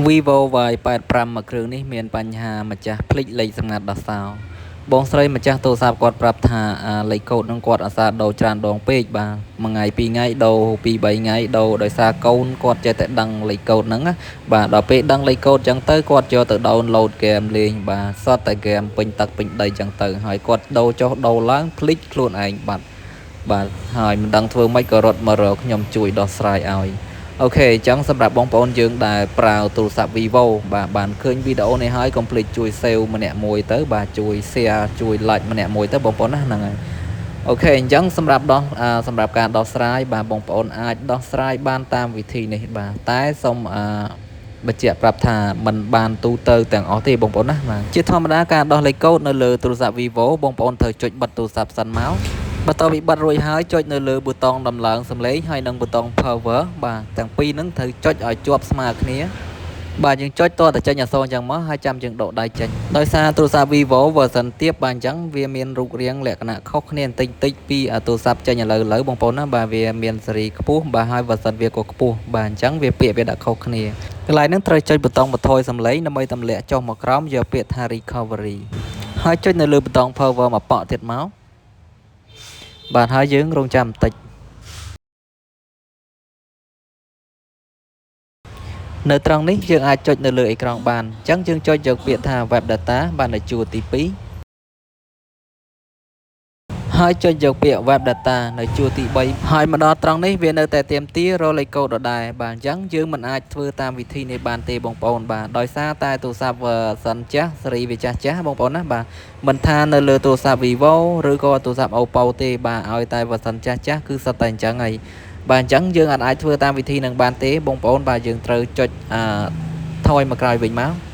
Vivo វាយ85មួយគ្រឿងនេះមានបញ្ហាម្ចាស់ភ្លេចលេខសម្ងាត់ដោះសោបងស្រីម្ចាស់ទូរស័ព្ទគាត់ប្រាប់ថាលេខកូដនឹងគាត់អាសាដូរច្រើនដងពេកបាទមួយថ្ងៃពីរថ្ងៃដូរពីរបីថ្ងៃដូរដោយសារកូនគាត់ចេះតែដឹងលេខកូដហ្នឹងបាទដល់ពេលដឹងលេខកូដចឹងទៅគាត់យកទៅដោនឡូតហ្គេមលេងបាទសតតែហ្គេមពេញទឹកពេញដីចឹងទៅហើយគាត់ដូរចុះដូរឡើងភ្លេចខ្លួនឯងបាទហើយមិនដឹងធ្វើម៉េចក៏រត់មករកខ្ញុំជួយដោះស្រាយឲ្យអូខេអញ្ចឹងសម្រាប់បងប្អូនយើងដែលប្រើទូរស័ព្ទ Vivo បាទបានឃើញវីដេអូនេះហើយកុំភ្លេចជួយ save ម្នាក់មួយទៅបាទជួយ share ជួយ like ម្នាក់មួយទៅបងប្អូនណាហ្នឹងហើយអូខេអញ្ចឹងសម្រាប់ការដោះស្រាយបាទបងប្អូនអាចដោះស្រាយបានតាមវិធីនេះបាទតែសូមបញ្ជាក់ប្រាប់ថាมันបានទូទៅទាំងអស់ទេបងប្អូនណាបាទជាធម្មតាការដោះលេខកូដនៅលើទូរស័ព្ទ Vivo បងប្អូនត្រូវចុចបិទទូរស័ព្ទសិនមកបន្ទាប់ពីបិទរួចហើយចុចនៅលើប៊ូតុងដំឡើងសំឡេងហើយនិងប៊ូតុង power បាទទាំងពីរហ្នឹងត្រូវចុចឲ្យជាប់ស្មើគ្នាបាទយើងចុចតតែចេញអក្សរអញ្ចឹងមកហើយចាំយើងដកដៃចេញដោយសារទូរស័ព្ទ Vivo version ទាបបាទអញ្ចឹងវាមានរូបរាងលក្ខណៈខុសគ្នាបន្តិចពីទូរស័ព្ទចេញឥឡូវបងប្អូនណាបាទវាមានស៊េរីខ្ពស់បាទហើយ version វាក៏ខ្ពស់បាទអញ្ចឹងវាពាក្យវាដាក់ខុសគ្នាកន្លែងហ្នឹងត្រូវចុចប៊ូតុងបន្ថយសំឡេងដើម្បីទម្លាក់ចុះមកក្រោមយកពាក្យថា recovery ហើយចុចនៅលើប៊ូតុង power មកប៉ក់ទៀតមកបាទហើយយើងរងចាំបន្តិចនៅត្រង់នេះយើងអាចចុចនៅលើអេក្រង់បានអញ្ចឹងយើងចុចយកពាក្យថា web data បាននៅជួរទី2ហើយចុចយកពាក្យ web data នៅជួរទី3ហើយមកដល់ត្រង់នេះវានៅតែទាមទាររលេខកូដដដែលបាទអញ្ចឹងយើងមិនអាចធ្វើតាមវិធីនេះបានទេបងប្អូនបាទដោយសារតែទូរស័ព្ទ version ចាស់ស៊េរីវាចាស់បងប្អូនណាបាទមិនថានៅលើទូរស័ព្ទ Vivo ឬក៏ទូរស័ព្ទ Oppo ទេបាទឲ្យតែ version ចាស់គឺសុទ្ធតែអញ្ចឹងហើយបាទអញ្ចឹងយើងអាចធ្វើតាមវិធីនឹងបានទេបងប្អូនបាទយើងត្រូវចុចថយមកក្រោយវិញមក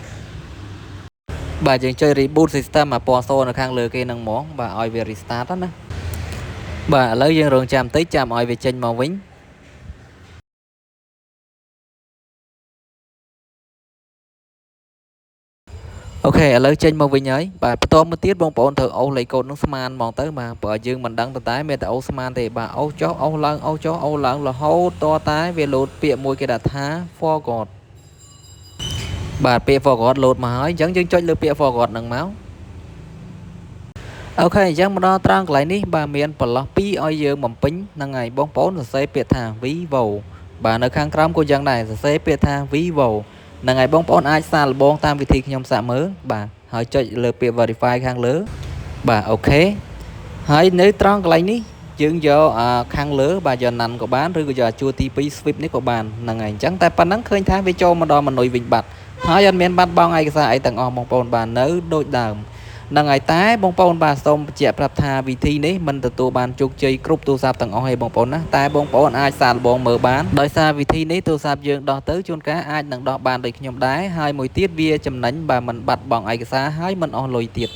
បាទយើងចុច reboot system ពណ៌សនៅខាងលើគេនឹងហ្មងបាទឲ្យវា restart ណាបាទឥឡូវយើងរងចាំបន្តិចចាំឲ្យវាចេញមកវិញអូខេឥឡូវចេញមកវិញហើយបាទបន្តមកទៀតបងប្អូនត្រូវអូសលេខកូដនឹងស្មានហ្មងទៅបាទព្រោះយើងមិនដឹងតែមានតែអូសស្មានទេបាទអូសចុះអូសឡើងអូសចុះអូសឡើងរហូតតតែវាលោតពាក្យមួយគេដាក់ថា forgot បាទពាក្យ forgot លោតមកហើយអញ្ចឹងយើងចុចលើពាក្យ forgot ហ្នឹងមកអូខេអញ្ចឹងមកដល់ត្រង់កន្លែងនេះបាទមានប្រឡោះ2ឲ្យយើងបំពេញហ្នឹងហើយបងប្អូនសរសេរពាក្យថា Vivo បាទនៅខាងក្រោមក៏យ៉ាងដែរសរសេរពាក្យថា Vivo ហ្នឹងហើយបងប្អូនអាចសាកល្បងតាមវិធីខ្ញុំសាកមើលបាទហើយចុចលើពាក្យ verify ខាងលើបាទអូខេហើយនៅត្រង់កន្លែងនេះយើងយកខាងលើបាទយកណាន់ក៏បានឬក៏យកជួរទី2 swipe នេះក៏បានហ្នឹងហើយអញ្ចឹងតែប៉ុណ្ណឹងឃើញថាវាចូលមកដល់ម៉នុយវិញបាត់ហើយអត់មានបាត់បង់ឯកសារអីទាំងអស់បងប្អូនបាទនៅដូចដើមហ្នឹងហើយតែបងប្អូនបាទសូមបញ្ជាក់ប្រាប់ថាវិធីនេះមិនទទួលបានជោគជ័យគ្រប់ទូរស័ព្ទទាំងអស់ទេបងប្អូនណាតែបងប្អូនអាចសាកល្បងមើលបានដោយសារវិធីនេះទូរស័ព្ទយើងដោះទៅជួនកាលអាចនឹងដោះបានដូចខ្ញុំដែរហើយមួយទៀតវាចំណេញបើមិនបាត់បង់ឯកសារហើយមិនអស់លុយទៀត